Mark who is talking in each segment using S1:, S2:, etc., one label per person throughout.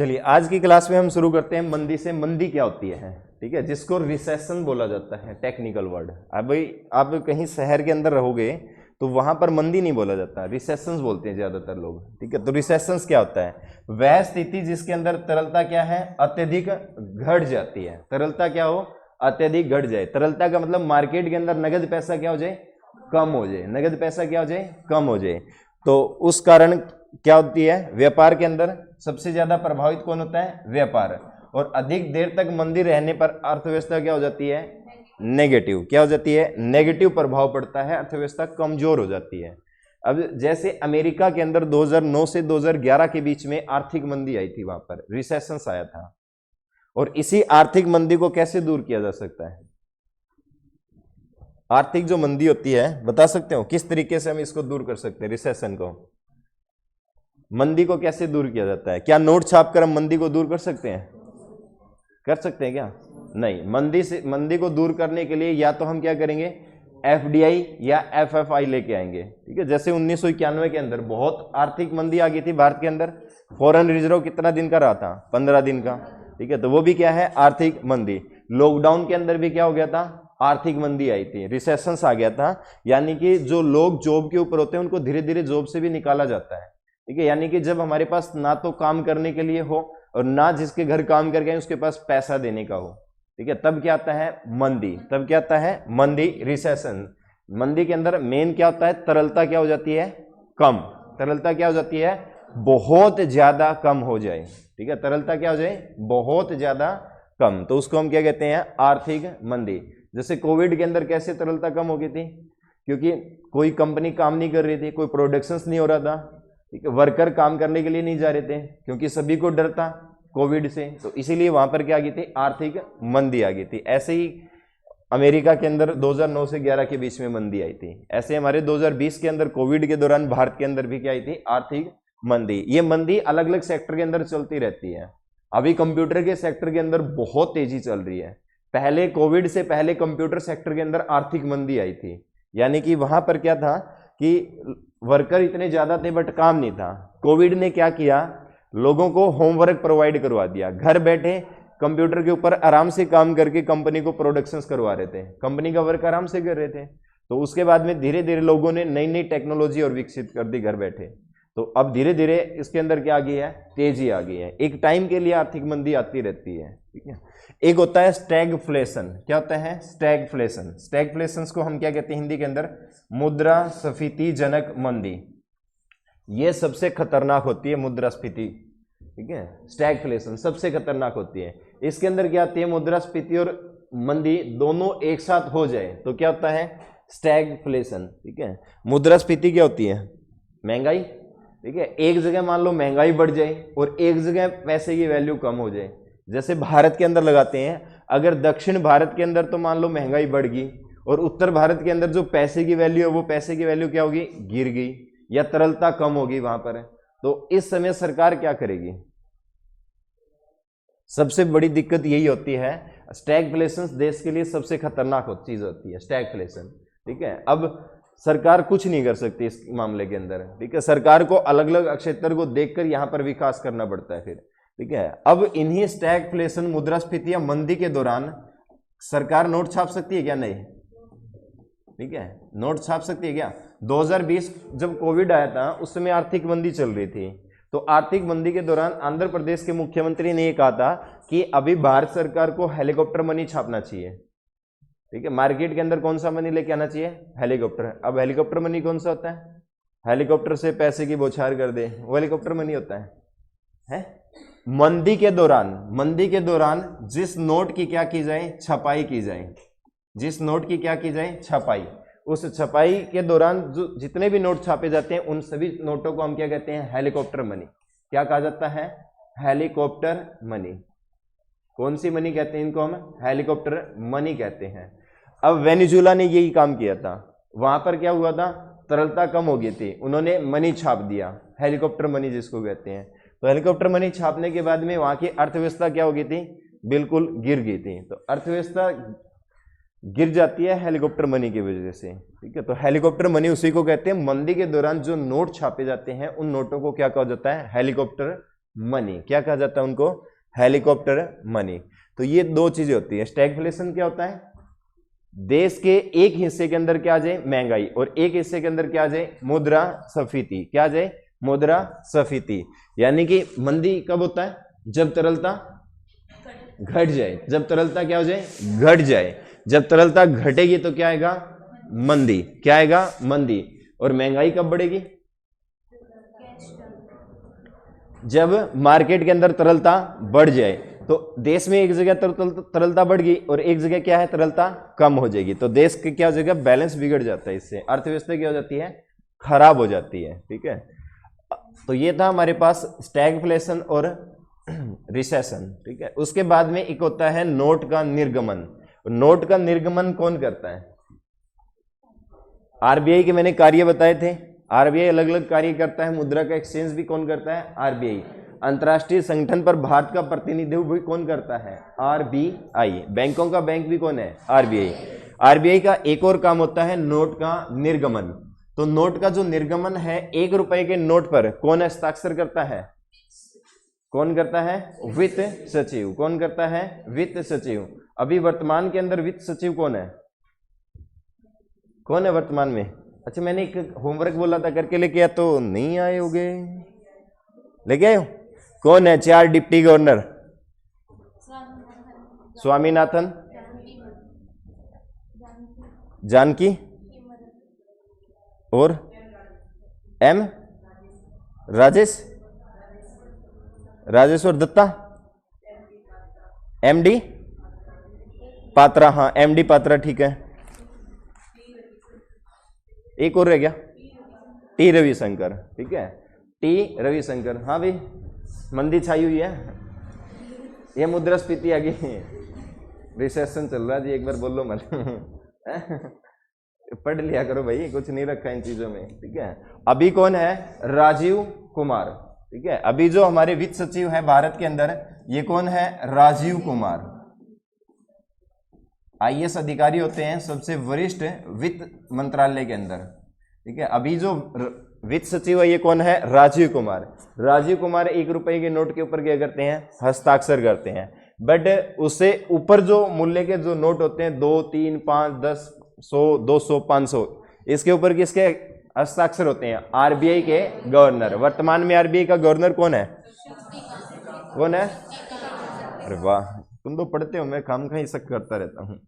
S1: चलिए आज की क्लास में हम शुरू करते हैं मंदी से। मंदी क्या होती है, ठीक है, जिसको रिसेशन बोला जाता है, टेक्निकल वर्ड। अभी आप कहीं शहर के अंदर रहोगे तो वहां पर मंदी नहीं बोला जाता, रिसेशंस बोलते हैं ज्यादातर लोग, ठीक है। तो रिसेशंस क्या होता है? वह स्थिति जिसके अंदर तरलता क्या है, अत्यधिक घट जाती है। तरलता क्या हो, अत्यधिक घट जाए। तरलता का मतलब मार्केट के अंदर नगद पैसा क्या हो जाए, कम हो जाए। नगद पैसा क्या हो जाए, कम हो जाए। तो उस कारण क्या होती है, व्यापार के अंदर सबसे ज्यादा प्रभावित कौन होता है, व्यापार। और अधिक देर तक मंदी रहने पर अर्थव्यवस्था क्या हो जाती है, नेगेटिव। क्या हो जाती है, नेगेटिव प्रभाव पड़ता है, अर्थव्यवस्था कमजोर हो जाती है। अब जैसे अमेरिका के अंदर 2009 से 2011 के बीच में आर्थिक मंदी आई थी, वहां पर रिसेशंस आया था। और इसी आर्थिक मंदी को कैसे दूर किया जा सकता है? आर्थिक जो मंदी होती है, बता सकते हो किस तरीके से हम इसको दूर कर सकते हैं, रिसेशन को, मंदी को कैसे दूर किया जाता है? क्या नोट छाप कर हम मंदी को दूर कर सकते हैं? कर सकते हैं क्या? नहीं। मंदी को दूर करने के लिए या तो हम क्या करेंगे, एफडीआई या एफएफआई लेके आएंगे, ठीक है। जैसे 1991 के अंदर बहुत आर्थिक मंदी आ गई थी भारत के अंदर। फॉरेन रिजर्व कितना दिन का रहा था, 15 दिन का, ठीक है। तो वो भी क्या है, आर्थिक मंदी। लॉकडाउन के अंदर भी क्या हो गया था, आर्थिक मंदी आई थी, रिसेशंस आ गया था। यानी कि जो लोग जॉब के ऊपर होते हैं उनको धीरे धीरे जॉब से भी निकाला जाता है, ठीक है। यानी कि जब हमारे पास ना तो काम करने के लिए हो और ना जिसके घर काम करके उसके पास पैसा देने का हो, ठीक है, तब क्या आता है, मंदी। तब क्या आता है, मंदी, रिसेशन। मंदी के अंदर मेन क्या होता है, तरलता क्या हो जाती है, कम। तरलता क्या हो जाती है, बहुत ज्यादा कम हो जाए, ठीक है। तरलता क्या हो जाए, बहुत ज्यादा कम। तो उसको हम क्या कहते हैं, आर्थिक मंदी। जैसे कोविड के अंदर कैसे तरलता कम हो गई थी, क्योंकि कोई कंपनी काम नहीं कर रही थी, कोई प्रोडक्शन नहीं हो रहा था, ठीक है। वर्कर काम करने के लिए नहीं जा रहे थे क्योंकि सभी को डर था कोविड से, तो इसीलिए वहां पर क्या आ गई थी, आर्थिक मंदी आ गई थी। ऐसे ही अमेरिका के अंदर 2009 से 11 के बीच में मंदी आई थी। ऐसे हमारे 2020 के अंदर कोविड के दौरान भारत के अंदर भी क्या आई थी, आर्थिक मंदी। ये मंदी अलग अलग सेक्टर के अंदर चलती रहती है। अभी कंप्यूटर के सेक्टर के अंदर बहुत तेजी चल रही है। पहले कोविड से पहले कंप्यूटर सेक्टर के अंदर आर्थिक मंदी आई थी। यानी कि वहां पर क्या था कि वर्कर इतने ज्यादा थे बट काम नहीं था। कोविड ने क्या किया, लोगों को होमवर्क प्रोवाइड करवा दिया। घर बैठे कंप्यूटर के ऊपर आराम से काम करके कंपनी को प्रोडक्शंस करवा रहे थे, कंपनी का वर्क आराम से कर रहे थे। तो उसके बाद में धीरे धीरे लोगों ने नई नई टेक्नोलॉजी और विकसित कर दी घर बैठे। तो अब धीरे धीरे इसके अंदर क्या आ गई है, तेजी आ गई है। एक टाइम के लिए आर्थिक मंदी आती रहती है, ठीक है। एक होता है स्टैगफ्लेशन। क्या होता है, स्टैगफ्लेशन। स्टैगफ्लेशन को हम क्या कहते हैं हिंदी के अंदर, मुद्रास्फीति जनक मंदी। ये सबसे खतरनाक होती है मुद्रास्फीति, ठीक है। स्टैगफ्लेशन सबसे खतरनाक होती है। इसके अंदर क्या आती है, मुद्रास्फीति और मंदी दोनों एक साथ हो जाए तो क्या होता है, स्टैगफ्लेशन, ठीक है। मुद्रास्फीति क्या होती है, महंगाई, ठीक है। एक जगह मान लो महंगाई बढ़ जाए और एक जगह पैसे की वैल्यू कम हो जाए। जैसे भारत के अंदर लगाते हैं, अगर दक्षिण भारत के अंदर तो मान लो महंगाई बढ़ गई और उत्तर भारत के अंदर जो पैसे की वैल्यू है वो पैसे की वैल्यू क्या होगी, गिर गई या तरलता कम होगी वहां पर। तो इस समय सरकार क्या करेगी, सबसे बड़ी दिक्कत यही होती है। स्टैगफ्लेशन देश के लिए सबसे खतरनाक चीज होती है, स्टैगफ्लेशन, ठीक है। अब सरकार कुछ नहीं कर सकती इस मामले के अंदर, ठीक है। सरकार को अलग अलग क्षेत्र को देखकर यहां पर विकास करना पड़ता है फिर, ठीक है। अब इन्हीं स्टैगफ्लेशन, मुद्रास्फीति या मंदी के दौरान सरकार नोट छाप सकती है क्या, नहीं, ठीक है। नोट छाप सकती है क्या? 2020 जब कोविड आया था उस समय आर्थिक मंदी चल रही थी। तो आर्थिक मंदी के दौरान आंध्र प्रदेश के मुख्यमंत्री ने यह कहा था कि अभी भारत सरकार को हेलीकॉप्टर मनी छापना चाहिए, ठीक है। मार्केट के अंदर कौन सा मनी लेके आना चाहिए, हेलीकॉप्टर। अब हेलीकॉप्टर मनी कौन सा होता है, हेलीकॉप्टर से पैसे की बौछार कर दे, वो हेलीकॉप्टर मनी होता है? मंदी के दौरान जिस नोट की क्या की जाए, छपाई की जाए। जिस नोट की क्या की जाए, छपाई। उस छपाई के दौरान जो जितने भी नोट छापे जाते हैं उन सभी नोटों को हम क्या कहते हैं, हेलीकॉप्टर मनी। क्या कहा जाता है, हेलीकॉप्टर मनी। कौन सी मनी कहते हैं इनको, हम हेलीकॉप्टर मनी कहते हैं। अब वेनेजुएला ने यही काम किया था। वहां पर क्या हुआ था, तरलता कम हो गई थी, उन्होंने मनी छाप दिया, हेलीकॉप्टर मनी जिसको कहते हैं। तो हेलीकॉप्टर मनी छापने के बाद में वहां की अर्थव्यवस्था क्या हो गई थी, बिल्कुल गिर गई थी। तो अर्थव्यवस्था गिर जाती है हेलीकॉप्टर मनी की वजह से, ठीक है। तो हेलीकॉप्टर मनी उसी को कहते हैं। मंदी के दौरान जो नोट छापे जाते हैं उन नोटों को क्या कहा जाता है, हेलीकॉप्टर मनी। क्या कहा जाता है उनको? Helicopter money. तो ये दो चीजें होती है। स्टैगफ्लेशन क्या होता है? देश के एक हिस्से के अंदर क्या आ जाए? महंगाई, और एक हिस्से के अंदर क्या आ जाए? मुद्रास्फीति। क्या आ जाए? मुद्रास्फीति। यानी कि मंदी कब होता है? जब तरलता घट जाए। जब तरलता क्या हो जाए? घट जाए। जब तरलता घटेगी तो क्या आएगा? मंदी। क्या आएगा? मंदी। और महंगाई कब बढ़ेगी? जब मार्केट के अंदर तरलता बढ़ जाए। तो देश में एक जगह तरलता बढ़ गई और एक जगह क्या है? तरलता कम हो जाएगी। तो देश के क्या हो जाएगा? बैलेंस बिगड़ जाता है। इससे अर्थव्यवस्था क्या हो जाती है? खराब हो जाती है। ठीक है, तो ये था हमारे पास स्टैगफ्लेशन और रिसेशन। ठीक है, उसके बाद में एक होता है नोट का निर्गमन। नोट का निर्गमन कौन करता है? आरबीआई के मैंने कार्य बताए थे। आरबीआई अलग अलग कार्य करता है। मुद्रा का एक्सचेंज भी कौन करता है? आरबीआई। अंतरराष्ट्रीय संगठन पर भारत का प्रतिनिधित्व भी कौन करता है? आरबीआई। बैंकों का बैंक भी कौन है? आरबीआई। आरबीआई का एक और काम होता है नोट का निर्गमन। तो नोट का जो निर्गमन है, 1 रुपए के नोट पर कौन हस्ताक्षर करता है? कौन करता है? वित्त सचिव। कौन करता है? वित्त सचिव। अभी वर्तमान के अंदर वित्त सचिव कौन है? कौन है वर्तमान में? अच्छा, मैंने एक होमवर्क बोला था करके लेके आया तो नहीं आए होगे। लेके आए हो? कौन है 4 डिप्टी गवर्नर? स्वामीनाथन, जानकी और एम राजेश्वर दत्ता, एमडी पात्रा। हाँ, एमडी पात्रा, ठीक है। एक और रह गया, टी रविशंकर। ठीक है, टी रविशंकर। हाँ भाई, मंदी छाई हुई है, ये मुद्रास्फीति आ गई, रिसेशन चल रहा है जी। एक बार बोल लो मत पढ़ लिया करो भाई, कुछ नहीं रखा इन चीजों में। ठीक है, अभी कौन है? राजीव कुमार। ठीक है, अभी जो हमारे वित्त सचिव है भारत के अंदर, ये कौन है? राजीव कुमार। आईएएस अधिकारी होते हैं सबसे वरिष्ठ वित्त मंत्रालय के अंदर। ठीक है, अभी जो वित्त सचिव है ये कौन है? राजीव कुमार। राजीव कुमार 1 रुपए के नोट के ऊपर क्या करते हैं? हस्ताक्षर करते हैं। बट उससे ऊपर जो मूल्य के जो नोट होते हैं, 2, 3, 5, 10, 100, 200, 500, इसके ऊपर किसके हस्ताक्षर होते हैं? आरबीआई के गवर्नर। वर्तमान में आरबीआई का गवर्नर कौन है? कौन है? अरे वाह, तुम तो पढ़ते हो, मैं काम ही शक करता रहता हूँ।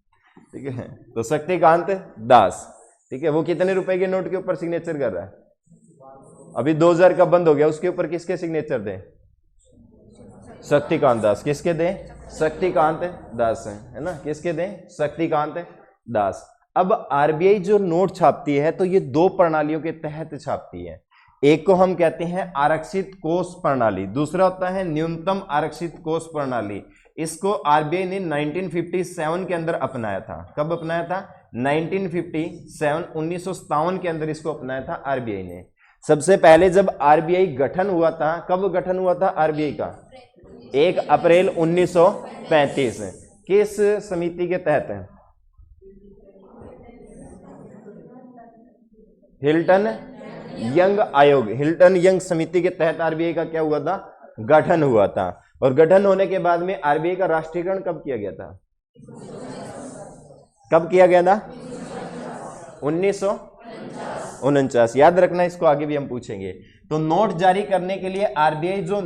S1: ठीक है, तो शक्तिकांत दास। ठीक है, वो कितने रुपए के नोट के ऊपर सिग्नेचर कर रहा है? अभी 2000 का बंद हो गया, उसके ऊपर किसके सिग्नेचर दे? शक्तिकांत दास। किसके दे? शक्तिकांत दास है ना, किसके दे? शक्तिकांत दास। अब आरबीआई जो नोट छापती है तो ये 2 प्रणालियों के तहत छापती है। एक को हम कहते हैं आरक्षित कोष प्रणाली, दूसरा होता है न्यूनतम आरक्षित कोष प्रणाली। इसको आरबीआई ने 1957 के अंदर अपनाया था। कब अपनाया था? 1957, 1957 के अंदर इसको अपनाया था आरबीआई ने। सबसे पहले जब आरबीआई गठन हुआ था, कब गठन हुआ था आरबीआई का? 1 अप्रैल 1935। किस समिति के तहत है? हिल्टन यंग आयोग, हिल्टन यंग समिति के तहत आरबीआई का क्या हुआ था? गठन हुआ था। और गठन होने के बाद में आरबीआई का राष्ट्रीयकरण कब किया गया था? कब किया गया था? 1949। याद रखना, इसको आगे भी हम पूछेंगे। तो नोट जारी करने के लिए आरबीआई जो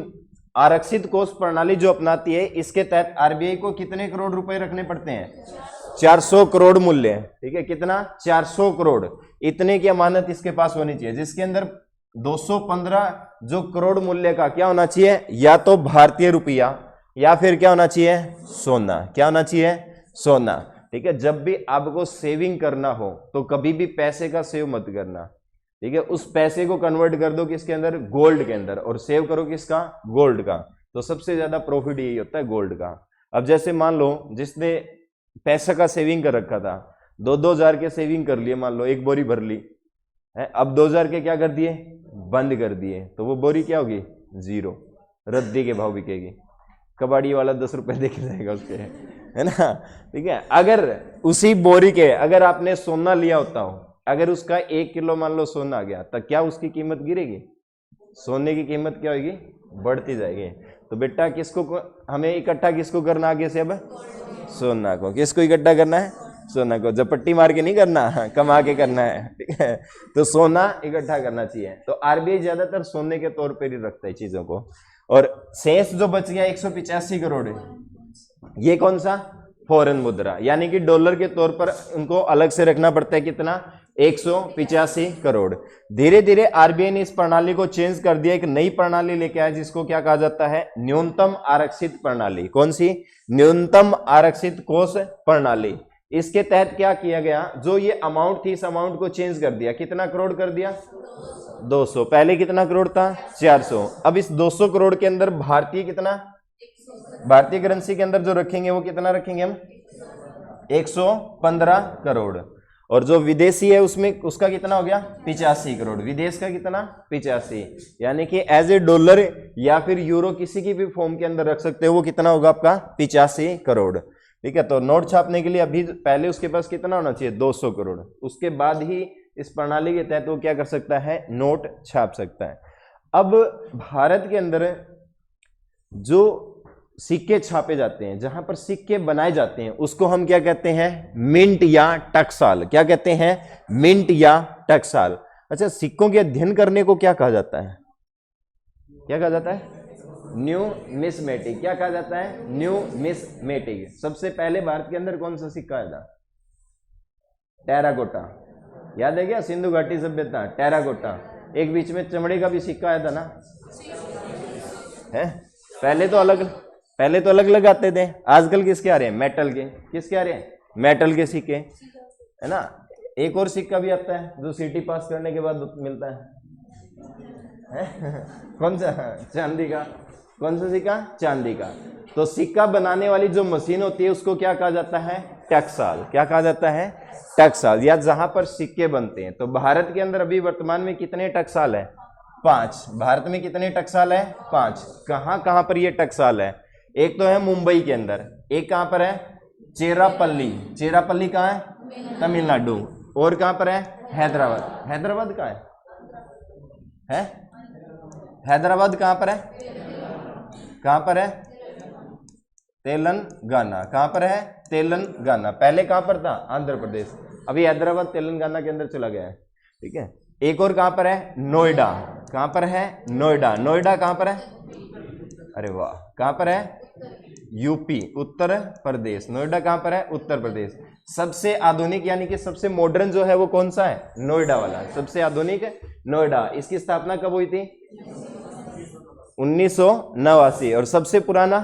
S1: आरक्षित कोष प्रणाली जो अपनाती है, इसके तहत आरबीआई को कितने करोड़ रुपए रखने पड़ते हैं? 400 करोड़ मूल्य। ठीक है, कितना? 400 करोड़। इतने की अमानत इसके पास होनी चाहिए, जिसके अंदर 215 जो करोड़ मूल्य का क्या होना चाहिए? या तो भारतीय रुपया या फिर क्या होना चाहिए? सोना। क्या होना चाहिए? सोना। ठीक है, जब भी आपको सेविंग करना हो तो कभी भी पैसे का सेव मत करना। ठीक है, उस पैसे को कन्वर्ट कर दो किसके अंदर? गोल्ड के अंदर, और सेव करो किसका? गोल्ड का। तो सबसे ज्यादा प्रॉफिट यही होता है गोल्ड का। अब जैसे मान लो जिसने पैसा का सेविंग कर रखा था, 2-2 हजार के सेविंग कर लिए, मान लो 1 बोरी भर ली है, अब 2000 के क्या कर दिए? बंद कर दिए, तो वो बोरी क्या होगी? 0, रद्दी के भाव बिकेगी। कबाड़ी वाला 10 रुपए देके जाएगा उसके, है ना। ठीक है, अगर उसी बोरी के अगर आपने सोना लिया होता हो, अगर उसका 1 किलो मान लो सोना आ गया, तो क्या उसकी कीमत गिरेगी? सोने की कीमत क्या होगी? बढ़ती जाएगी। तो बेटा हमें इकट्ठा किसको करना आगे से? अब सोना को। किसको इकट्ठा करना है? सोना को। झपट्टी मार के नहीं करना, कमा के करना है, ठीक है। तो सोना इकट्ठा करना चाहिए। तो आरबीआई ज्यादातर सोने के तौर पर ही रखता है चीजों को। और शेष जो बच गया 185 करोड़, ये कौन सा? फॉरेन मुद्रा, यानी कि डॉलर के तौर पर उनको अलग से रखना पड़ता है। कितना? 185 करोड़। धीरे धीरे आरबीआई ने इस प्रणाली को चेंज कर दिया, एक नई प्रणाली लेके आया जिसको क्या कहा जाता है? न्यूनतम आरक्षित प्रणाली। कौन सी? न्यूनतम आरक्षित कोष प्रणाली। इसके तहत क्या किया गया? जो ये अमाउंट थी, इस अमाउंट को चेंज कर दिया। कितना करोड़ कर दिया? 200। पहले कितना करोड़ था? 400। अब इस 200 करोड़ के अंदर भारतीय कितना? भारतीय करेंसी के अंदर जो रखेंगे वो कितना रखेंगे हम? 115 करोड़। और जो विदेशी है उसमें उसका कितना हो गया? 85 करोड़। विदेश का कितना? 85। यानी कि एज ए डॉलर या फिर यूरो किसी की भी फॉर्म के अंदर रख सकते हो। वो कितना होगा आपका? 85 करोड़। ठीक है। तो नोट छापने के लिए अभी पहले उसके पास कितना होना चाहिए? 200 करोड़। उसके बाद ही इस प्रणाली के तहत वो क्या कर सकता है? नोट छाप सकता है। अब भारत के अंदर जो सिक्के छापे जाते हैं, जहां पर सिक्के बनाए जाते हैं, उसको हम क्या कहते हैं? मिंट या टकसाल। क्या कहते हैं? मिंट या टकसाल। अच्छा, सिक्कों के अध्ययन करने को क्या कहा जाता है? क्या कहा जाता है? न्यूमिस्मेटिक। क्या कहा जाता है? न्यूमिस्मेटिक। सबसे पहले भारत के अंदर कौन सा सिक्का आया था? टेराकोटा। याद है क्या? सिंधु घाटी सभ्यता, टेराकोटा। एक बीच में चमड़े का भी सिक्का आया था ना? है? पहले तो अलग अलग आते थे। आजकल किसके आ रहे हैं? मेटल के। किसके आ रहे हैं? मेटल के सिक्के, है ना। एक और सिक्का भी आता है जो सीटी पास करने के बाद मिलता है? कौन सा? चांदी का। कौन सा सिक्का? चांदी का। तो सिक्का बनाने वाली जो मशीन होती है उसको क्या कहा जाता है? टकसाल। क्या कहा जाता है? टकसाल। या जहां पर सिक्के बनते हैं। तो भारत के अंदर अभी वर्तमान में कितने टकसाल है? 5। भारत में कितने टकसाल है? 5। कहां कहां पर ये टकसाल है? एक तो है मुंबई के अंदर, एक कहां पर है? चेरापल्ली। चेरापल्ली कहां है? तमिलनाडु। और कहां पर है? हैदराबाद। हैदराबाद कहां है? हैदराबाद कहां पर है? कहां पर है? तेलंगाना। कहां पर है? तेलंगाना। पहले कहां पर था? आंध्र प्रदेश। अभी हैदराबाद तेलंगाना के अंदर चला गया है। ठीक है। एक और कहां पर है? नोएडा। कहां पर है? नोएडा। नोएडा कहां पर है? अरे वाह, कहां पर है? यूपी, उत्तर प्रदेश। नोएडा कहां पर है? उत्तर प्रदेश। सबसे आधुनिक यानी कि सबसे मॉडर्न जो है वो कौन सा है? नोएडा वाला। सबसे आधुनिक नोएडा। इसकी स्थापना कब हुई थी? 1989। और सबसे पुराना?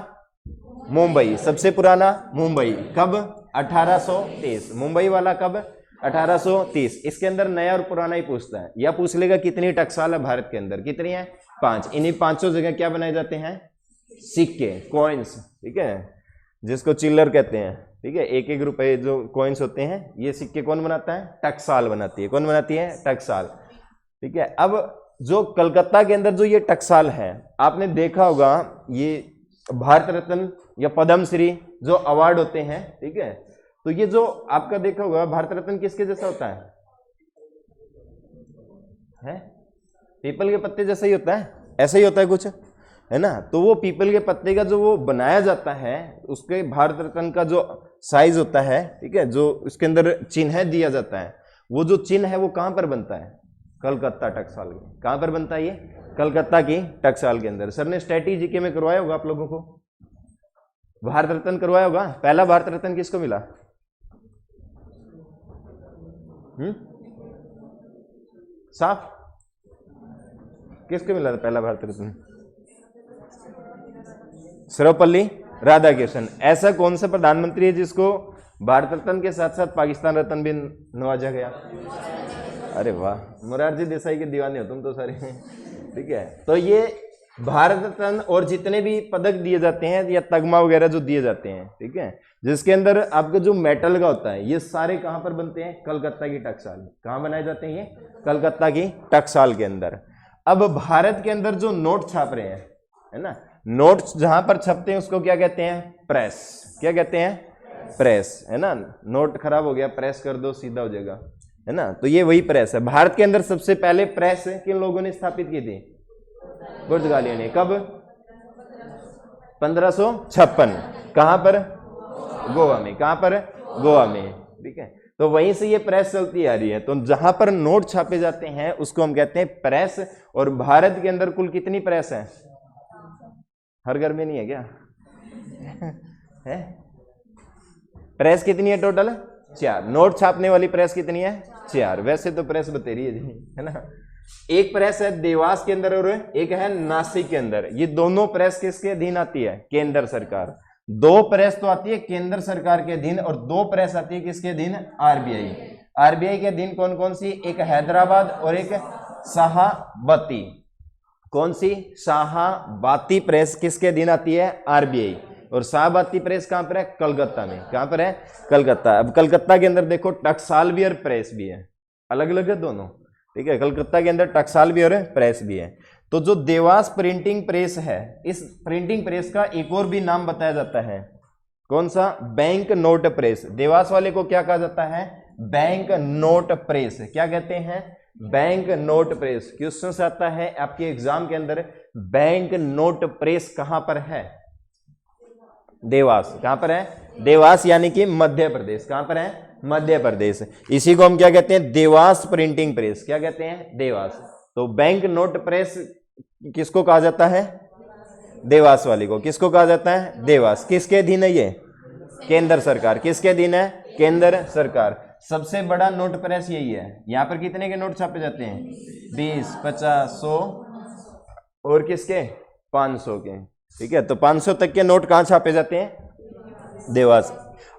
S1: मुंबई। सबसे पुराना मुंबई। कब? 1830। मुंबई वाला कब? 1830। इसके अंदर नया और पुराना ही पूछता है, या पूछ लेगा कितनी टकसाल है भारत के अंदर? कितनी है? 5। इन्हीं 500 जगह क्या बनाए जाते हैं? सिक्के, कॉइन्स। ठीक है, जिसको चिल्लर कहते हैं। ठीक है, 1-1 रुपए जो कॉइन्स होते हैं, ये सिक्के कौन बनाता है? टकसाल बनाती है। कौन बनाती है? टकसाल। ठीक है। अब जो कलकत्ता के अंदर जो ये टकसाल है, आपने देखा होगा, ये भारत रत्न या पद्मश्री जो अवार्ड होते हैं, ठीक है, तो ये जो आपका देखा होगा, भारत रत्न किसके जैसा होता है? पीपल के पत्ते जैसा ही होता है, ऐसा ही होता है कुछ, है ना। तो वो पीपल के पत्ते का जो वो बनाया जाता है, उसके भारत रत्न का जो साइज होता है, ठीक है, जो उसके अंदर चिन्ह दिया जाता है, वो जो चिन्ह है वो कहां पर बनता है? कलकत्ता टकसाल में। कहां पर बनता है ये? कलकत्ता की टकसाल के अंदर। सर ने स्ट्रेटेजी के में करवाया होगा आप लोगों को, भारत रत्न करवाया होगा। पहला भारत रत्न किसको मिला? साफ किसको मिला था पहला भारत रत्न? सर्वपल्ली राधाकृष्णन। ऐसा कौन सा प्रधानमंत्री है जिसको भारत रत्न के साथ साथ पाकिस्तान रत्न भी नवाजा गया? अरे वाह, मोरारजी देसाई के दीवाने हो तुम तो सारे। ठीक है, तो ये भारत रत्न और जितने भी पदक दिए जाते हैं या तगमा वगैरह जो दिए जाते हैं, ठीक है, जिसके अंदर आपका जो मेटल का होता है, ये सारे कहां पर बनते हैं? कलकत्ता की टकसाल में। कहां बनाए जाते हैं ये? कलकत्ता की टकसाल के अंदर। अब भारत के अंदर जो नोट छाप रहे हैं, है ना, नोट्स जहां पर छपते हैं उसको क्या कहते हैं? प्रेस। क्या कहते हैं? प्रेस, है ना। नोट खराब हो गया, प्रेस कर दो, सीधा हो जाएगा, है ना। तो ये वही प्रेस है। भारत के अंदर सबसे पहले प्रेस किन लोगों ने स्थापित की थी? पुर्तगालियों ने। कब? 1556। कहां पर? गोवा में। कहां पर? गोवा में। ठीक है, तो वहीं से ये प्रेस चलती आ रही है। तो जहां पर नोट छापे जाते हैं उसको हम कहते हैं प्रेस। और भारत के अंदर कुल कितनी प्रेस है? हर घर में नहीं है क्या? है? प्रेस कितनी है टोटल? 4। नोट छापने वाली प्रेस कितनी है? 4। वैसे तो प्रेस बतेरी है ना। एक प्रेस है देवास के अंदर और एक है नासिक के अंदर। ये दोनों प्रेस किसके अधीन आती है? केंद्र सरकार। 2 प्रेस तो आती है केंद्र सरकार के अधीन और 2 प्रेस आती है किसके अधीन? आरबीआई। आरबीआई के अधीन कौन कौन सी? एक हैदराबाद और एक शाहाबादी। कौन सी? शाहाबादी प्रेस किसके अधीन आती है? आरबीआई। और शाहाबादी प्रेस कहां पर है? कलकत्ता में। कहां पर है? कलकत्ता। अब कलकत्ता के अंदर देखो टकसाल भी और प्रेस भी है, अलग अलग है दोनों। ठीक है, कलकत्ता के अंदर टकसाल भी और प्रेस भी है। तो जो देवास प्रिंटिंग प्रेस है, इस प्रिंटिंग प्रेस का एक और भी नाम बताया जाता है। कौन सा? Bank note press. देवास वाले को क्या कहा जाता है? Bank note press. क्या कहते हैं? Bank note press. क्वेश्चन से आता है आपके एग्जाम के अंदर, बैंक नोट प्रेस कहां पर है? देवास। कहां पर है? देवास यानी कि मध्य प्रदेश। कहां पर है? मध्य प्रदेश। इसी को हम क्या कहते हैं? Dewas printing press. क्या कहते हैं? देवास। तो बैंक नोट प्रेस किसको कहा जाता है? देवास वाली को। किसको कहा जाता है? देवास। किसके अधीन है ये? केंद्र सरकार। किसके अधीन है? केंद्र सरकार। सबसे बड़ा नोट प्रेस यही है। यहां पर कितने के नोट छापे जाते हैं? 20, 50, 100 और किसके? 500 के। ठीक है, तो 500 तक के नोट कहां छापे जाते हैं? देवास।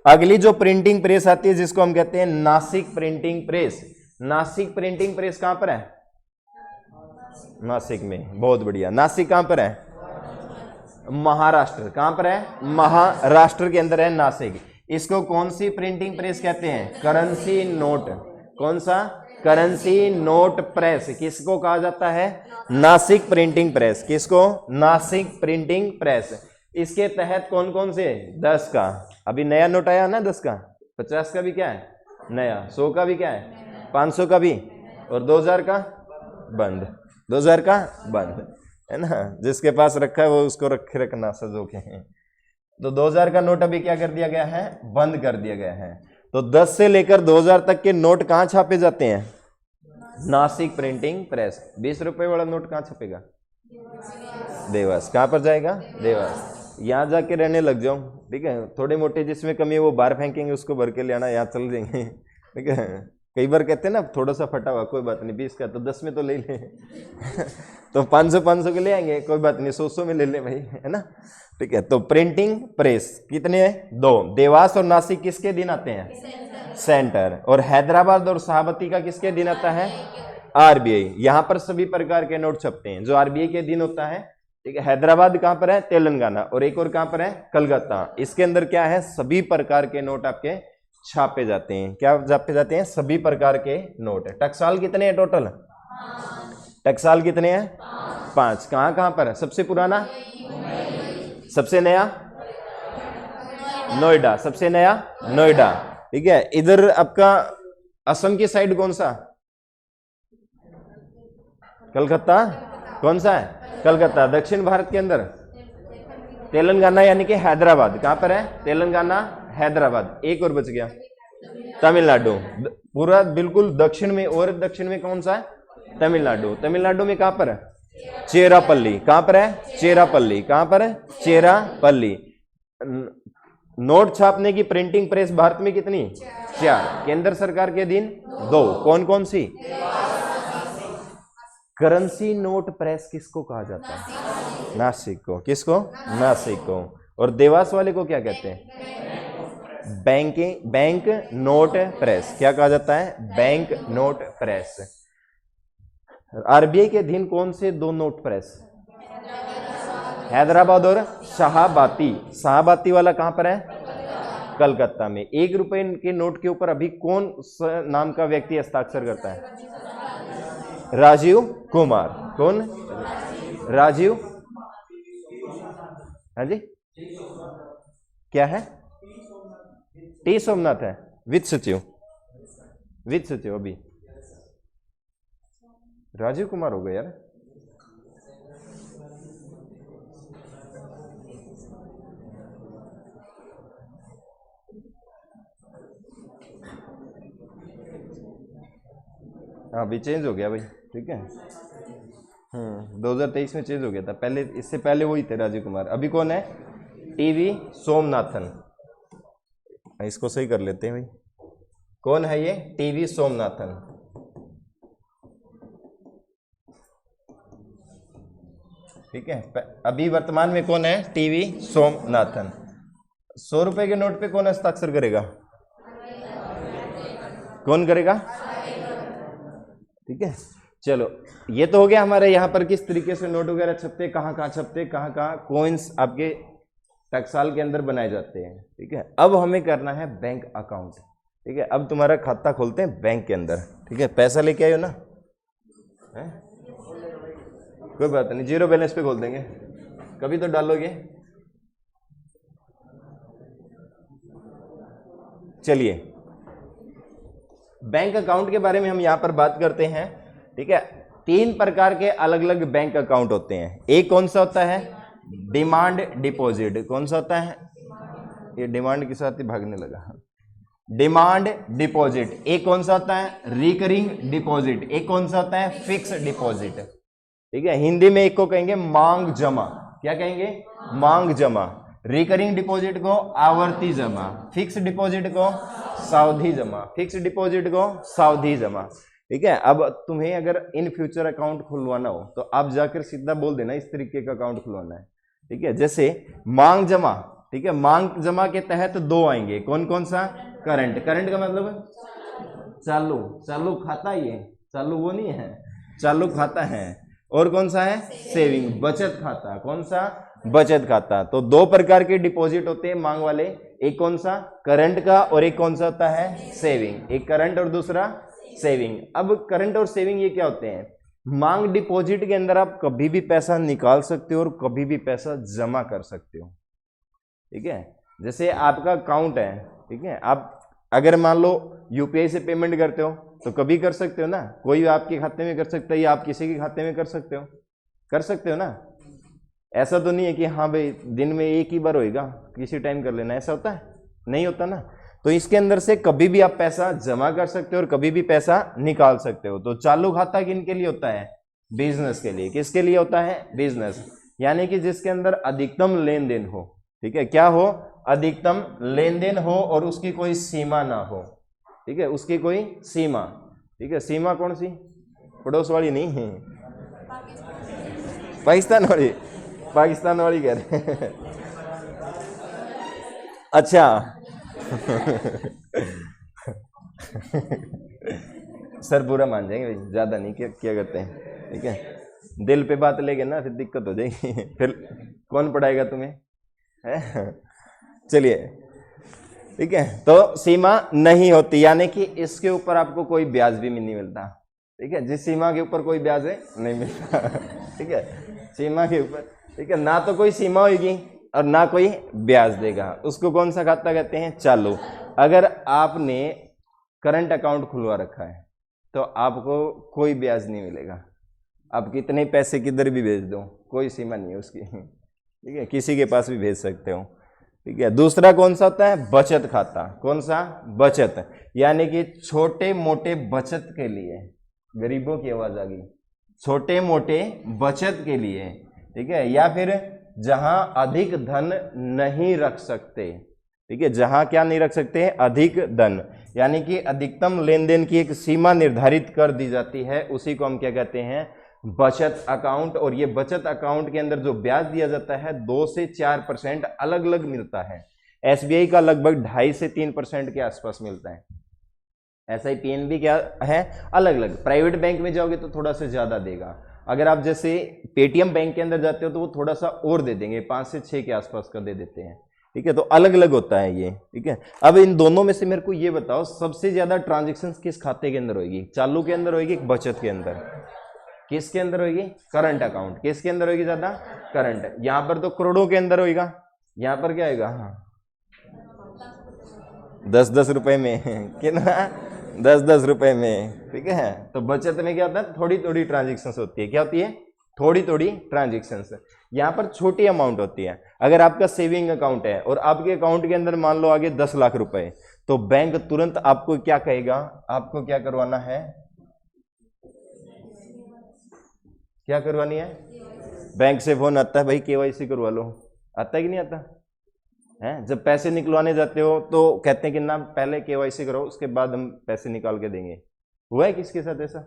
S1: अगली जो प्रिंटिंग प्रेस आती है जिसको हम कहते हैं Nashik printing press. Nashik printing press कहां पर है? नासिक में। बहुत बढ़िया। नासिक कहां पर है? महाराष्ट्र। कहां पर है? महाराष्ट्र के अंदर है नासिक। इसको कौन सी प्रिंटिंग प्रेस कहते हैं? Currency note. कौन सा? Currency note press. किसको कहा जाता है? Nashik printing press. किसको? Nashik printing press. इसके तहत कौन कौन से? 10 का अभी नया नोट आया ना, 10 का, 50 का भी क्या है? नया। 100 का भी क्या है? 500 का भी, और 2000 का बंद। 2000 का बंद है ना। जिसके पास रखा है वो उसको रखे रखना सजो के हैं। तो 2000 का नोट अभी क्या कर दिया गया है? बंद कर दिया गया है। तो 10 से लेकर 2000 तक के नोट कहां छापे जाते हैं? Nashik printing press. 20 रुपए वाला नोट कहां छपेगा? देवास। कहां पर जाएगा? देवास। यहां जाके रहने लग जाओ। ठीक है, थोड़े मोटे जिसमें कमी है वो बाहर फेंकेंगे, उसको भर के ले आना, यहाँ चल जाएंगे। ठीक है, कई बार कहते हैं ना थोड़ा सा फटा हुआ कोई बात नहीं, 20 का तो 10 में तो ले ले। तो 500 के ले आएंगे, कोई बात नहीं, 100 में ले ले भाई, है ना। ठीक है, तो प्रिंटिंग प्रेस कितने हैं? 2। देवास और नासिक किसके दिन आते हैं? सेंटर। और हैदराबाद और शाहाबादी का किसके दिन आता है? आरबीआई। यहां पर सभी प्रकार के नोट छपते हैं जो आरबीआई के दिन होता है। ठीक है, हैदराबाद कहां पर है? तेलंगाना। और एक और कहां पर है? कलकत्ता। इसके अंदर क्या है? सभी प्रकार के नोट आपके छापे जाते हैं। क्या छापे जाते हैं? सभी प्रकार के नोट। टकसाल कितने हैं टोटल? टकसाल कितने हैं? 5। कहां कहां पर है? सबसे पुराना? सबसे नया? नोएडा। सबसे नया? नोएडा। ठीक है, इधर आपका असम की साइड कौन सा? कलकत्ता। कौन सा है? कलकत्ता। दक्षिण भारत के अंदर तेलंगाना यानी कि हैदराबाद। कहां पर है? तेलंगाना, हैदराबाद। एक और बच गया, तमिलनाडु। पूरा बिल्कुल दक्षिण में। और दक्षिण में कौन सा है? तमिलनाडु। तमिलनाडु में कहां पर है? चेरापल्ली। कहां पर है? चेरापल्ली। कहां पर है? चेरापल्ली। नोट छापने की प्रिंटिंग प्रेस भारत में कितनी? 4। केंद्र सरकार के अधीन 2। कौन कौन सी? करेंसी नोट प्रेस किसको कहा जाता है? नासिक को। किसको? नासिक को। और देवास वाले को क्या कहते हैं? Bank note press. क्या कहा जाता है? Bank note press. आरबीआई के अधीन कौन से 2 नोट प्रेस? हैदराबाद और शाहाबादी। शाहाबादी वाला कहां पर है? कलकत्ता में। 1 रुपए के नोट के ऊपर अभी कौन नाम का व्यक्ति हस्ताक्षर करता है? राजीव कुमार। कौन? राजीव। हाँ जी, क्या है? टी सोमनाथ है। वित्त सचिव। वित्त सचिव अभी राजीव कुमार हो गया यार। हाँ अभी चेंज हो गया भाई, ठीक है। 2023 में चेंज हो गया था, पहले इससे पहले वही थे राजीव कुमार। अभी कौन है? टीवी सोमनाथन। इसको सही कर लेते हैं भाई, कौन है ये? टीवी सोमनाथन। ठीक है, अभी वर्तमान में कौन है? टीवी सोमनाथन। 100 रुपए के नोट पे कौन हस्ताक्षर करेगा? कौन करेगा? ठीक है, चलो ये तो हो गया हमारे यहाँ पर किस तरीके से नोट वगैरह छपते, कहाँ कहाँ छपते, कहाँ कहाँ कोइंस आपके टकसाल के अंदर बनाए जाते हैं। ठीक है, अब हमें करना है बैंक अकाउंट। ठीक है, अब तुम्हारा खाता खोलते हैं बैंक के अंदर। ठीक है, पैसा लेके आयो ना है? कोई बात नहीं, जीरो बैलेंस पे खोल देंगे, कभी तो डालोगे। चलिए बैंक अकाउंट के बारे में हम यहां पर बात करते हैं। ठीक है, 3 प्रकार के अलग अलग बैंक अकाउंट होते हैं। एक कौन सा होता है? Demand deposit. कौन सा होता है? ये डिमांड के साथ ही भागने लगा। Demand deposit. एक कौन सा होता है? Recurring deposit. एक कौन सा होता है? Fix deposit. ठीक है, हिंदी में एक को कहेंगे मांग जमा। क्या कहेंगे? मांग जमा। रिकरिंग डिपॉजिट को आवर्ती जमा, फिक्स डिपॉजिट को सावधि जमा, फिक्स डिपॉजिट को सावधि जमा। ठीक है, अब तुम्हें अगर इन फ्यूचर अकाउंट खुलवाना हो तो आप जाकर सीधा बोल देना इस तरीके का अकाउंट खुलवाना है। ठीक है, जैसे मांग जमा। ठीक है, मांग जमा के तहत 2 आएंगे। कौन कौन सा? करंट। करंट का मतलब चालू, चालू खाता। ये चालू वो नहीं है, चालू खाता है। और कौन सा है? सेविंग, बचत खाता। कौन सा? बचत खाता। तो 2 प्रकार के डिपॉजिट होते हैं मांग वाले। एक कौन सा? करंट का, और एक कौन सा होता है? सेविंग। एक करंट और दूसरा सेविंग। अब करंट और सेविंग ये क्या होते हैं? मांग डिपॉजिट के अंदर आप कभी भी पैसा निकाल सकते हो और कभी भी पैसा जमा कर सकते हो। ठीक है, जैसे आपका अकाउंट है। ठीक है, आप अगर मान लो यूपीआई से पेमेंट करते हो तो कभी कर सकते हो ना, कोई आपके खाते में कर सकता है या आप किसी के खाते में कर सकते हो, कर सकते हो ना। ऐसा तो नहीं है कि हाँ भाई दिन में एक ही बार होएगा, किसी टाइम कर लेना, ऐसा होता है? नहीं होता ना। तो इसके अंदर से कभी भी आप पैसा जमा कर सकते हो और कभी भी पैसा निकाल सकते हो। तो चालू खाता किन के लिए होता है? बिजनेस के लिए। किसके लिए होता है? बिजनेस, यानी कि जिसके अंदर अधिकतम लेन देन हो। ठीक है, क्या हो? अधिकतम लेन देन हो और उसकी कोई सीमा ना हो। ठीक है, उसकी कोई सीमा। ठीक है, सीमा कौन सी? पड़ोस वाली नहीं है, पाकिस्तान वाली, पाकिस्तान वाली कह रहे अच्छा सर बुरा मान जाएंगे भाई, ज्यादा नहीं। क्या करते हैं? ठीक है, दिल पे बात लेके ना फिर दिक्कत हो जाएगी, फिर कौन पढ़ाएगा तुम्हें है? चलिए, ठीक है, तो सीमा नहीं होती, यानी कि इसके ऊपर आपको कोई ब्याज भी नहीं मिलता। ठीक है, जिस सीमा के ऊपर कोई ब्याज है नहीं मिलता। ठीक है, सीमा के ऊपर। ठीक है, ना तो कोई सीमा होगी और ना कोई ब्याज देगा। उसको कौन सा खाता कहते हैं? चालू। अगर आपने करंट अकाउंट खुलवा रखा है तो आपको कोई ब्याज नहीं मिलेगा। आप कितने पैसे किधर भी भेज दो, कोई सीमा नहीं है उसकी। ठीक है, किसी के पास भी भेज सकते हो। ठीक है, दूसरा कौन सा होता है? बचत खाता। कौन सा? बचत, यानी कि छोटे मोटे बचत के लिए। गरीबों की आवाज आ गई। छोटे मोटे बचत के लिए। ठीक है, या फिर जहां अधिक धन नहीं रख सकते। ठीक है, जहां क्या नहीं रख सकते? अधिक धन, यानी कि अधिकतम लेन देन की एक सीमा निर्धारित कर दी जाती है, उसी को हम क्या कहते हैं? बचत अकाउंट। और ये बचत अकाउंट के अंदर जो ब्याज दिया जाता है 2 से 4% अलग अलग मिलता है। एसबीआई का लगभग 2.5 से 3% के आसपास मिलता है। ऐसा ही पीएनबी क्या है? अलग अलग। प्राइवेट बैंक में जाओगे तो थोड़ा सा ज्यादा देगा। अगर आप जैसे पेटीएम बैंक के अंदर जाते हो तो वो थोड़ा सा और दे देंगे, 5 से 6 के आसपास का दे देते हैं। ठीक है, तो अलग अलग होता है ये। ठीक है, अब इन दोनों में से मेरे को ये बताओ सबसे ज्यादा ट्रांजेक्शन किस खाते के अंदर होगी? चालू के अंदर होगी, बचत के अंदर? किसके अंदर होगी? Current account. किसके अंदर होगी ज्यादा? करंट। यहां पर तो करोड़ों के अंदर होगा, यहां पर क्या होगा? हाँ 10-10 रुपए में कितना? 10-10 रुपए में। ठीक है, तो बचत में क्या होता है? थोड़ी थोड़ी ट्रांजेक्शन होती है। क्या होती है? थोड़ी थोड़ी ट्रांजेक्शन। यहाँ पर छोटी अमाउंट होती है। अगर आपका सेविंग अकाउंट है और आपके अकाउंट के अंदर मान लो आगे 10 लाख रुपए, तो बैंक तुरंत आपको क्या कहेगा? आपको क्या करवाना है? क्या करवानी है? बैंक से फोन आता है, भाई केवाईसी करवा लो। आता है कि नहीं आता है? जब पैसे निकलवाने जाते हो तो कहते हैं कि ना पहले केवाईसी करो, उसके बाद हम पैसे निकाल के देंगे। हुआ है किसके साथ ऐसा?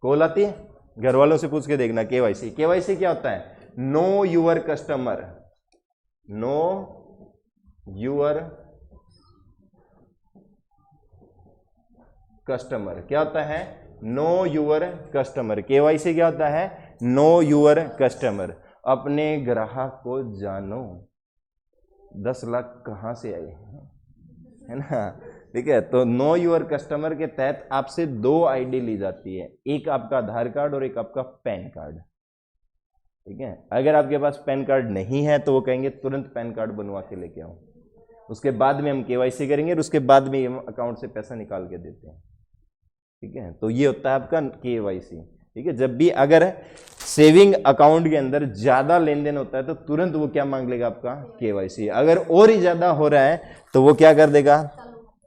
S1: कॉल आती है, घर वालों से पूछ के देखना। केवाईसी, केवाईसी क्या होता है? Know your customer. Know your customer क्या होता है? Know your customer. केवाईसी क्या होता है? Know your customer. अपने ग्राहक को जानो। 10 लाख कहां से आए, है ना? ठीक है, तो नो यूर कस्टमर के तहत आपसे 2 आईडी ली जाती है, एक आपका आधार कार्ड और एक आपका पैन कार्ड। ठीक है, अगर आपके पास पैन कार्ड नहीं है तो वो कहेंगे तुरंत पैन कार्ड बनवा के लेके आओ, उसके बाद में हम केवाईसी करेंगे और उसके बाद में हम अकाउंट से पैसा निकाल के देते हैं। ठीक है, तो ये होता है आपका केवाईसी। ठीक है, जब भी अगर सेविंग अकाउंट के अंदर ज्यादा लेन देन होता है तो तुरंत वो क्या मांग लेगा? आपका केवाईसी। अगर और ही ज्यादा हो रहा है तो वो क्या कर देगा?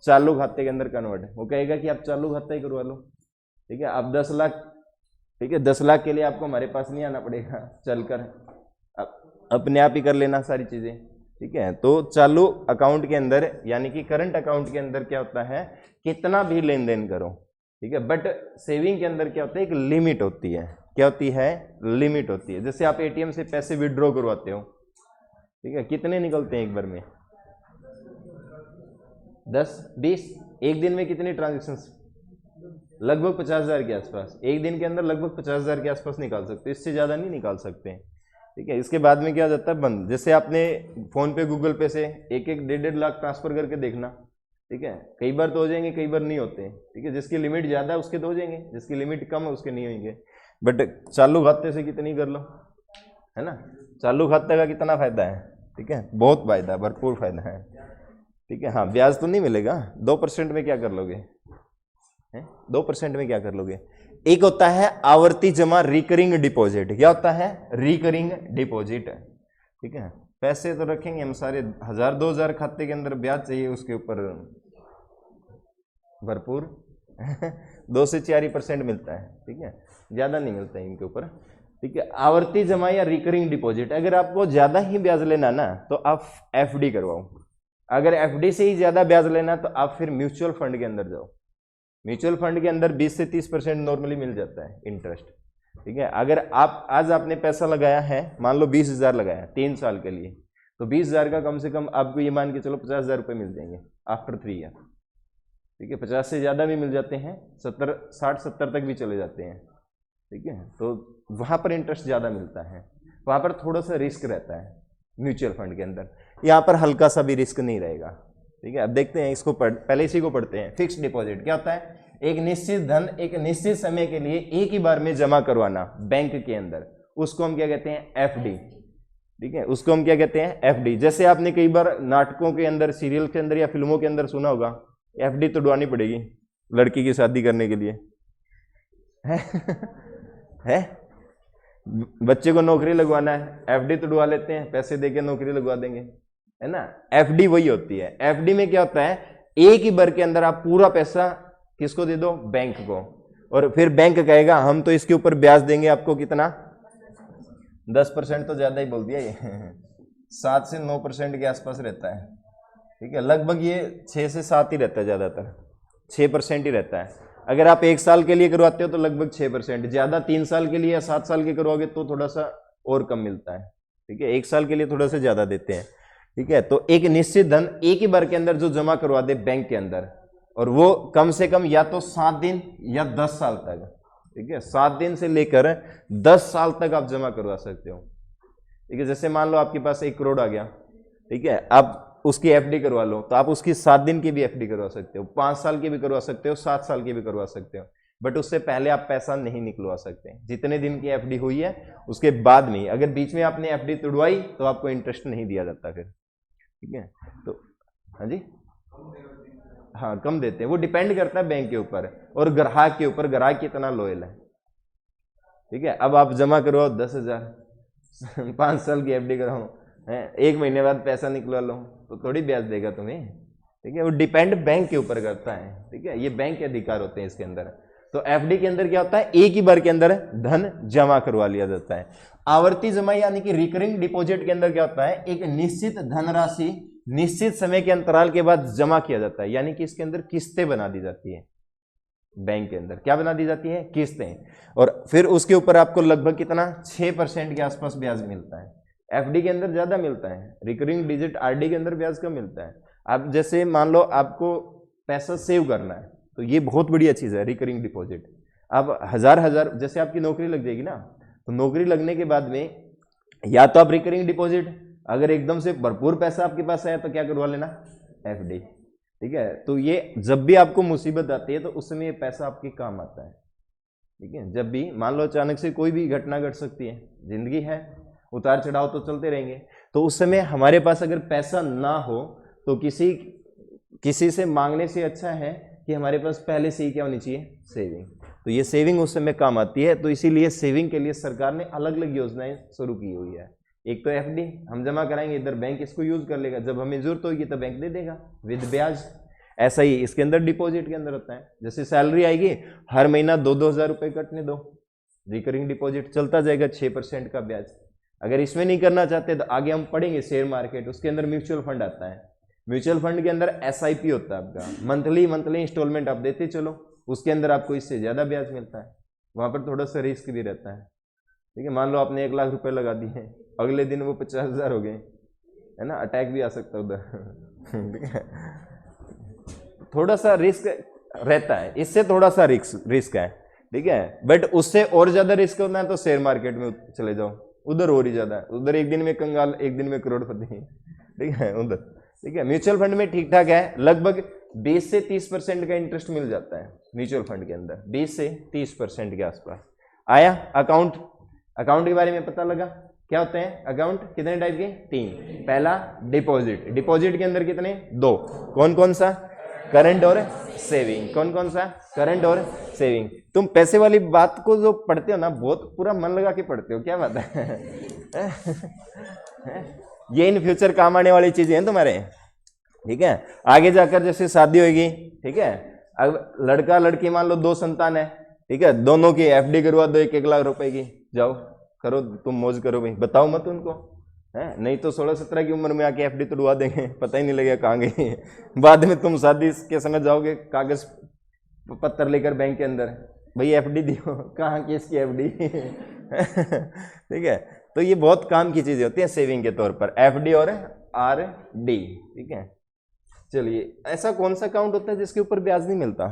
S1: चालू खाते के अंदर कन्वर्ट। वो कहेगा कि आप चालू खाता ही करवा लो। ठीक है, आप 10 लाख, ठीक है, 10 लाख के लिए आपको हमारे पास नहीं आना पड़ेगा, चलकर अपने आप ही कर लेना सारी चीजें। ठीक है, तो चालू अकाउंट के अंदर यानी कि करंट अकाउंट के अंदर क्या होता है? कितना भी लेन देन करो। ठीक है, बट सेविंग के अंदर क्या होता है? एक लिमिट होती है। क्या होती है? लिमिट होती है। जैसे आप एटीएम से पैसे विड्रॉ करवाते हो, ठीक है, कितने निकलते हैं एक बार में? 10, 20। एक दिन में कितनी ट्रांजेक्शंस? लगभग 50,000 के आसपास। एक दिन के अंदर लगभग 50,000 के आसपास निकाल सकते हो, इससे ज्यादा नहीं निकाल सकते। ठीक है, इसके बाद में क्या हो जाता है? बंद। जैसे आपने फोन पे, गूगल पे से 1-1, 1.5 लाख ट्रांसफर करके देखना। ठीक है, कई बार तो हो जाएंगे, कई बार नहीं होते। ठीक है, जिसकी लिमिट ज्यादा है उसके तो हो जाएंगे, जिसकी लिमिट कम है उसके नहीं होंगे। बट चालू खाते से कितनी कर लो, है ना? चालू खाते का कितना फायदा है? ठीक है, बहुत फायदा, भरपूर फायदा है। ठीक है, हाँ, ब्याज तो नहीं मिलेगा। 2% में क्या कर लोगे? 2% में क्या कर लोगे? एक होता है आवर्ती जमा, रिकरिंग डिपॉजिट। क्या होता है? Recurring deposit. ठीक है, पैसे तो रखेंगे हम सारे 1000-2000 खाते के अंदर, ब्याज चाहिए उसके ऊपर भरपूर 2 से 4% मिलता है। ठीक है, ज्यादा नहीं मिलता है इनके ऊपर। ठीक है, आवर्ती जमा या रिकरिंग डिपॉजिट। अगर आपको ज्यादा ही ब्याज लेना ना तो आप एफडी करवाओ। अगर एफडी से ही ज्यादा ब्याज लेना तो आप फिर म्यूचुअल फंड के अंदर जाओ। म्यूचुअल फंड के अंदर 20 से 30% नॉर्मली मिल जाता है इंटरेस्ट। ठीक है, अगर आप आज आपने पैसा लगाया है, मान लो 20,000 लगाया 3 साल के लिए, तो 20,000 का कम से कम आपको ये मान के चलो 50,000 रुपये मिल जाएंगे आफ्टर 3 ईयर। ठीक है, 50 से ज़्यादा भी मिल जाते हैं, 70, 60, 70 तक भी चले जाते हैं। ठीक है, तो वहाँ पर इंटरेस्ट ज़्यादा मिलता है, वहाँ पर थोड़ा सा रिस्क रहता है म्यूचुअल फंड के अंदर। यहाँ पर हल्का सा भी रिस्क नहीं रहेगा। ठीक है, अब देखते हैं इसको, पहले इसी को पढ़ते हैं। फिक्स्ड डिपॉजिट क्या होता है? एक निश्चित धन एक निश्चित समय के लिए एक ही बार में जमा करवाना बैंक के अंदर, उसको हम क्या कहते हैं? एफडी। ठीक है, उसको हम क्या कहते हैं? एफडी। जैसे आपने कई बार नाटकों के अंदर, सीरियल के अंदर या फिल्मों के अंदर सुना होगा, एफडी तो डुआनी पड़ेगी लड़की की शादी करने के लिए है? बच्चे को नौकरी लगवाना है, एफडी तो डुआ लेते हैं, पैसे देके नौकरी लगवा देंगे, है ना? एफडी वही होती है। एफडी में क्या होता है? एक ही बार के अंदर आप पूरा पैसा किसको दे दो? बैंक को, और फिर बैंक कहेगा हम तो इसके ऊपर ब्याज देंगे आपको कितना? 10% तो ज्यादा ही बोल दिया ये 7 से 9% के आसपास रहता है। ठीक है, लगभग ये 6 से 7 ही रहता है, ज्यादातर 6% ही रहता है। अगर आप 1 साल के लिए करवाते हो तो लगभग 6%, ज्यादा 3 साल के लिए या 7 साल के करवाओगे तो थोड़ा सा और कम मिलता है। ठीक है, 1 साल के लिए थोड़ा सा ज्यादा देते हैं। ठीक है, तो एक निश्चित धन एक ही बार के अंदर जो जमा करवा दे बैंक के अंदर, और वो कम से कम या तो 7 दिन या 10 साल तक। ठीक है, 7 दिन से लेकर 10 साल तक आप जमा करवा सकते हो। ठीक है, जैसे मान लो आपके पास 1 करोड़ आ गया, ठीक है, आप उसकी एफडी करवा लो, तो आप उसकी 7 दिन की भी एफडी करवा सकते हो, 5 साल की भी करवा सकते हो, 7 साल की भी करवा सकते हो, बट उससे पहले आप पैसा नहीं निकलवा सकते। जितने दिन की एफडी हुई है उसके बाद में, अगर बीच में आपने एफडी तोड़वाई तो आपको इंटरेस्ट नहीं दिया जाता फिर। ठीक है, तो हाँ जी, हाँ, कम देते हैं। वो डिपेंड करता है बैंक के ऊपर और ग्राहक के ऊपर, ग्राहक कितना लॉयल है। ठीक है, अब आप जमा करवाओ 10,000 5 साल की एफडी कराओ, 1 महीने बाद पैसा निकलवा लो, तो थोड़ी ब्याज देगा तुम्हें। ठीक है, वो डिपेंड बैंक के ऊपर करता है। ठीक है, ये बैंक के अधिकार होते हैं इसके अंदर। तो एफडी के अंदर क्या होता है, एक ही बार के अंदर धन जमा करवा लिया जाता है। आवर्ती जमा यानी कि रिकरिंग डिपॉजिट के अंदर क्या होता है, एक निश्चित धनराशि निश्चित समय के अंतराल के बाद जमा किया जाता है, यानी कि इसके अंदर किस्तें बना दी जाती है। बैंक के अंदर क्या बना दी जाती है, किस्तें, और फिर उसके ऊपर आपको लगभग कितना 6% के आसपास ब्याज मिलता है। एफडी के अंदर ज्यादा मिलता है, रिकरिंग डिजिट आरडी के अंदर ब्याज कम मिलता है। अब जैसे मान लो आपको पैसा सेव करना है तो ये बहुत बढ़िया चीज है रिकरिंग डिपॉजिट। अब हजार जैसे आपकी नौकरी लग जाएगी ना, तो नौकरी लगने के बाद में या तो आप रिकरिंग डिपॉजिट, अगर एकदम से भरपूर पैसा आपके पास आया तो क्या करवा लेना, एफडी। ठीक है, तो ये जब भी आपको मुसीबत आती है तो उस समय ये पैसा आपके काम आता है। ठीक है, जब भी मान लो अचानक से कोई भी घटना घट सकती है, जिंदगी है, उतार चढ़ाव तो चलते रहेंगे, तो उस समय हमारे पास अगर पैसा ना हो तो किसी से मांगने से अच्छा है कि हमारे पास पहले से ही क्या होनी चाहिए, सेविंग। तो ये सेविंग उस समय काम आती है। तो इसीलिए सेविंग के लिए सरकार ने अलग अलग योजनाएं शुरू की हुई है। एक तो एफडी हम जमा कराएंगे, इधर बैंक इसको यूज कर लेगा, जब हमें जरूरत होगी तो बैंक दे देगा विद ब्याज। ऐसा ही इसके अंदर डिपॉजिट के अंदर होता है, जैसे सैलरी आएगी हर महीना 2-2 हज़ार रुपये कटने दो, रिकरिंग डिपॉजिट चलता जाएगा 6% का ब्याज। अगर इसमें नहीं करना चाहते तो आगे हम पढ़ेंगे शेयर मार्केट, उसके अंदर म्यूचुअल फंड आता है। म्यूचुअल फंड के अंदर एसआईपी होता है आपका, मंथली इंस्टॉलमेंट आप देते चलो, उसके अंदर आपको इससे ज्यादा ब्याज मिलता है। वहां पर थोड़ा सा रिस्क भी रहता है। ठीक है, मान लो आपने 1 लाख रुपए लगा दिए, अगले दिन वो 50,000 हो गए, है ना, अटैक भी आ सकता है उधर। ठीक है, थोड़ा सा रिस्क रहता है, इससे थोड़ा सा रिस्क है। ठीक है, बट उससे और ज्यादा रिस्क होता है तो शेयर मार्केट में चले जाओ, उधर और ही ज्यादा है, उधर एक दिन में कंगाल, एक दिन में करोड़पति। ठीक है उधर। ठीक है, म्यूचुअल फंड में ठीक ठाक है, लगभग 20 से 30% का इंटरेस्ट मिल जाता है म्यूचुअल फंड के अंदर, 20 से 30% के आसपास। आया अकाउंट के बारे में पता लगा, क्या होते हैं अकाउंट, कितने टाइप के, 3। पहला डिपॉजिट के अंदर कितने, 2। कौन कौन सा, करंट और सेविंग। कौन कौन सा, करंट और सेविंग। तुम पैसे वाली बात को जो पढ़ते हो ना, बहुत पूरा मन लगा के पढ़ते हो, क्या बात है। ये इन फ्यूचर काम आने वाली चीजें हैं तुम्हारे। ठीक है, आगे जाकर जैसे शादी होगी, ठीक है, अब लड़का लड़की मान लो 2 संतान है, ठीक है, दोनों की एफडी करवा दो 1-1 लाख रुपए की, जाओ करो, तुम मौज करो भाई, बताओ मत उनको, है नहीं तो 16-17 की उम्र में आके एफडी तोड़वा देंगे, पता ही नहीं लगेगा कहाँ गई। बाद में तुम शादी के समय जाओगे कागज पत्थर लेकर बैंक के अंदर, भाई एफडी दियो, कहाँ की इसकी एफडी। ठीक है, तो ये बहुत काम की चीजें होती हैं सेविंग के तौर पर, एफडी और आरडी। ठीक है, चलिए, ऐसा कौन सा अकाउंट होता है जिसके ऊपर ब्याज नहीं मिलता,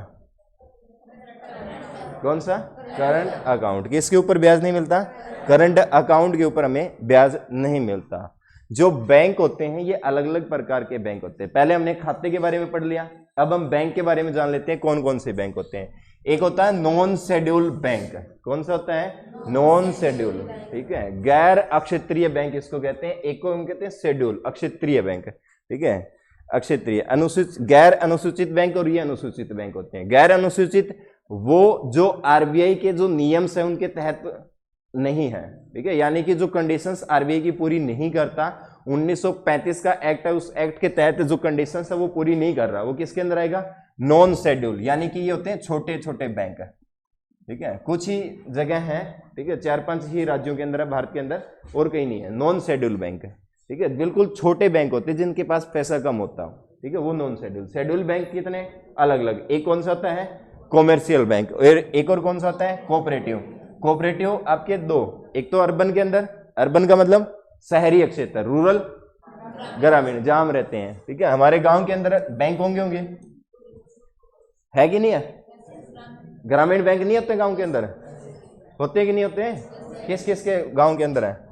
S1: कौन सा, करंट अकाउंट। किसके ऊपर ब्याज नहीं मिलता, करंट अकाउंट के ऊपर हमें ब्याज नहीं मिलता। जो बैंक होते हैं ये अलग अलग प्रकार के बैंक होते हैं। पहले हमने खाते के बारे में पढ़ लिया, अब हम बैंक के बारे में जान लेते हैं कौन कौन से बैंक होते हैं। एक होता है नॉन शेड्यूल बैंक। कौन सा होता है, नॉन शेड्यूल। ठीक है, गैर अक्षेत्रीय बैंक इसको कहते हैं, एक को हम कहते हैं शेड्यूल, अक्षेत्रीय बैंक। ठीक है, अक्षेत्रीय, अनुसूचित, गैर अनुसूचित बैंक और ये अनुसूचित बैंक होते हैं। गैर अनुसूचित वो जो आरबीआई के जो नियम है उनके तहत नहीं है। ठीक है, यानी कि जो कंडीशंस आरबीआई की पूरी नहीं करता, 1935 का एक्ट है, उस एक्ट के तहत जो कंडीशंस है वो पूरी नहीं कर रहा, वो किसके अंदर आएगा, नॉन शेड्यूल। यानी कि ये होते हैं छोटे छोटे बैंक। ठीक है, कुछ ही जगह है, ठीक है, 4-5 ही राज्यों के अंदर है भारत के अंदर, और कहीं नहीं है नॉन शेड्यूल बैंक। ठीक है, बिल्कुल छोटे बैंक होते हैं जिनके पास पैसा कम होता हो। ठीक है, वो नॉन शेड्यूल। शेड्यूल बैंक कितने अलग अलग, एक कौन सा होता है, कॉमर्शियल बैंक, और एक और कौन सा होता है, कोऑपरेटिव। कोऑपरेटिव आपके 2, एक तो अर्बन के अंदर, अर्बन का मतलब शहरी क्षेत्र, रूरल ग्रामीण जहां हम रहते हैं। ठीक है, हमारे गांव के अंदर बैंक होंगे है कि नहीं है, ग्रामीण बैंक नहीं होते गांव के अंदर, होते कि नहीं होते, किस किस के गांव के अंदर है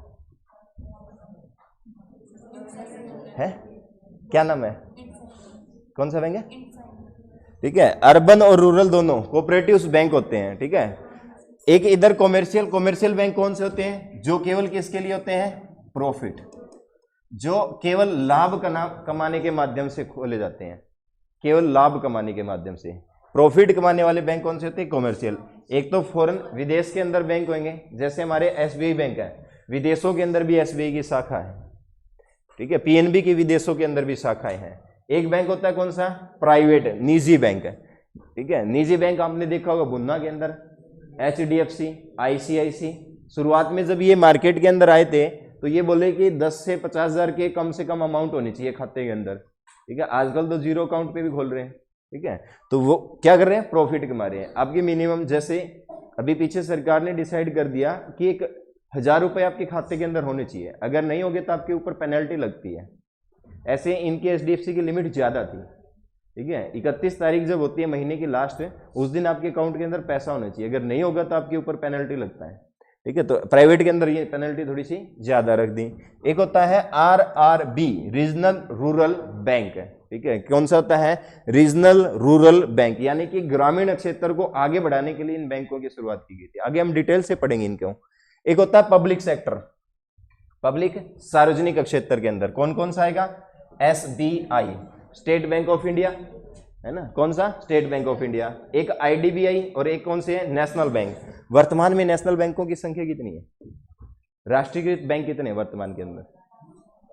S1: क्या नाम है, कौन सा बैंक है। ठीक है, अर्बन और रूरल दोनों कोऑपरेटिव बैंक होते हैं। ठीक है, एक इधर कॉमर्शियल बैंक कौन से होते हैं, जो केवल किसके लिए होते हैं, प्रॉफिट, जो केवल लाभ कमाने के माध्यम से खोले जाते हैं, केवल लाभ कमाने के माध्यम से। प्रॉफिट कमाने वाले बैंक कौन से होते हैं, कॉमर्शियल। एक तो फॉरेन, विदेश के अंदर बैंक होंगे, जैसे हमारे एसबीआई बैंक है, विदेशों के अंदर भी एसबीआई की शाखा है। ठीक है, पीएनबी की विदेशों के अंदर भी शाखाएं हैं। एक बैंक होता है कौन सा, प्राइवेट, निजी बैंक है, ठीक है। निजी बैंक आपने देखा होगा बुन्ना के अंदर, HDFC, ICICI। शुरुआत में जब ये मार्केट के अंदर आए थे तो ये बोले कि 10 से 50 हजार के कम से कम अमाउंट होनी चाहिए खाते के अंदर, ठीक है। आजकल तो जीरो अकाउंट पे भी खोल रहे हैं, ठीक है। तो वो क्या कर रहे हैं, प्रॉफिट कमा रहे हैं। आपकी मिनिमम, जैसे अभी पीछे सरकार ने डिसाइड कर दिया कि 1,000 रुपये आपके खाते के अंदर होने चाहिए, अगर नहीं होगे तो आपके ऊपर पेनल्टी लगती है। ऐसे इनके HDFC की लिमिट ज़्यादा थी, ठीक है। 31 तारीख जब होती है महीने की लास्ट, उस दिन आपके अकाउंट के अंदर पैसा होना चाहिए, अगर नहीं होगा तो आपके ऊपर पेनल्टी लगता है, ठीक है। तो प्राइवेट के अंदर ये पेनल्टी थोड़ी सी ज़्यादा रख दी। एक होता है RRB, रीजनल रूरल बैंक, ठीक है। कौन सा होता है, रीजनल रूरल बैंक, यानी कि ग्रामीण क्षेत्र को आगे बढ़ाने के लिए इन बैंकों की शुरुआत की गई थी। आगे हम डिटेल से पढ़ेंगे इनको। एक होता है पब्लिक सेक्टर, पब्लिक सार्वजनिक क्षेत्र के अंदर कौन कौन सा आएगा, SBI, state bank of India, है ना, कौन सा, स्टेट बैंक ऑफ इंडिया। एक IDBI और एक कौन से है, नेशनल बैंक। वर्तमान में नेशनल बैंकों की संख्या कितनी है, राष्ट्रीयकृत बैंक कितने हैं वर्तमान के अंदर,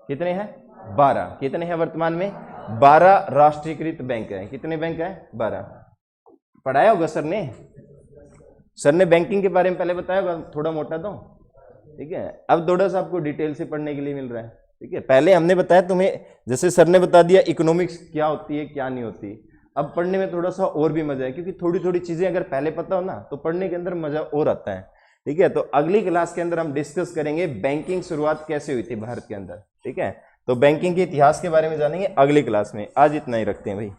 S1: कितने हैं, 12। कितने हैं वर्तमान में, 12 राष्ट्रीयकृत बैंक हैं। कितने बैंक हैं, 12। पढ़ाया होगा सर ने, सर ने बैंकिंग के बारे में पहले बताया होगा थोड़ा मोटा तो, ठीक है। अब थोड़ा सा आपको डिटेल से पढ़ने के लिए मिल रहा है, ठीक है। पहले हमने बताया तुम्हें, जैसे सर ने बता दिया इकोनॉमिक्स क्या होती है क्या नहीं होती। अब पढ़ने में थोड़ा सा और भी मजा है, क्योंकि थोड़ी थोड़ी चीजें अगर पहले पता हो ना तो पढ़ने के अंदर मजा और आता है, ठीक है। तो अगली क्लास के अंदर हम डिस्कस करेंगे बैंकिंग शुरुआत कैसे हुई थी भारत के अंदर, ठीक है। तो बैंकिंग के इतिहास के बारे में जानेंगे अगली क्लास में। आज इतना ही रखते हैं भाई।